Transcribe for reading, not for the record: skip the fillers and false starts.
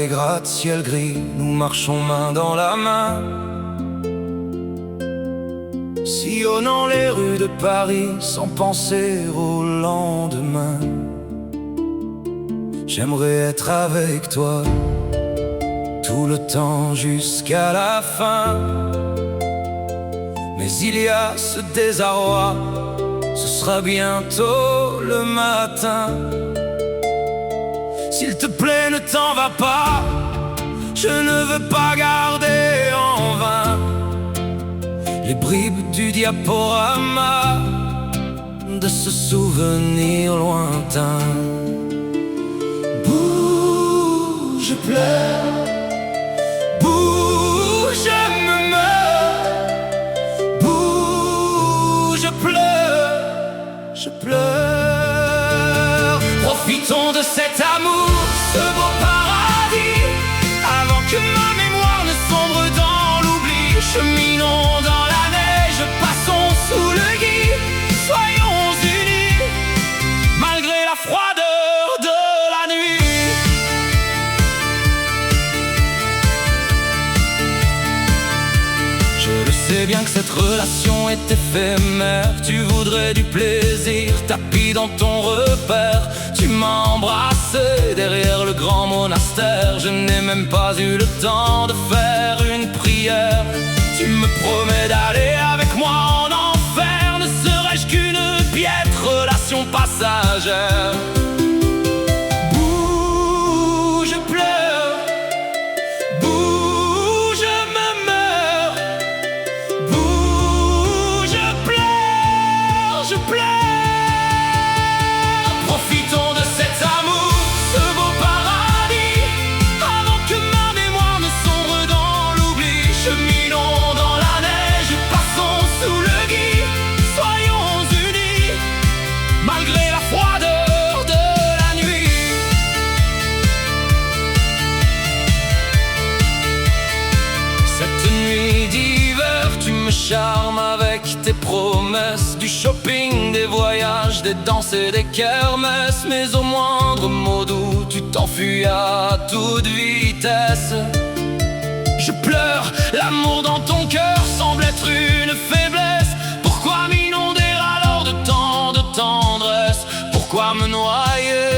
les gratte-ciel gris, nous marchons main dans la main, sillonnant les rues de Paris sans penser au lendemain. J'aimerais être avec toi tout le temps jusqu'à la fin, mais il y a ce désarroi, ce sera bientôt le matin. S'il te plaît, ne t'en va pas, je ne veux pas garder en vain les bribes du diaporama de ce souvenir lointain. Bouge, je pleure, bouge, je me meurs, bouge, je pleure, je pleure. Profitons de cet amour, ce beau paradis, avant que ma mémoire ne sombre dans l'oubli. Cheminons dans la neige, passons sous le gui, soyons unis, malgré la froideur de la nuit. Je le sais bien que cette relation est éphémère, tu voudrais du plaisir, tapis dans ton repère. Tu m'as embrassé derrière le grand monastère, je n'ai même pas eu le temps de faire une prière. Tu me promets d'aller avec moi en enfer, ne serais-je qu'une piètre relation passagère. Bouge, je pleure, bouge, je me meurs, bouge, je pleure, je pleure. Profitons de cet amour, ce beau paradis, avant que ma mémoire ne sombre dans l'oubli. Cheminons dans la neige, passons sous le gui, soyons unis, malgré la froideur de la nuit. Cette nuit d'hiver, tu me charmes avec tes promesses, du shopping, des voyages, des danses et des kermesses. Mais au moindre mot doux, tu t'enfuis à toute vitesse. Je pleure, l'amour dans ton cœur semble être une faiblesse. Pourquoi m'inonder alors de tant de tendresse? Pourquoi me noyer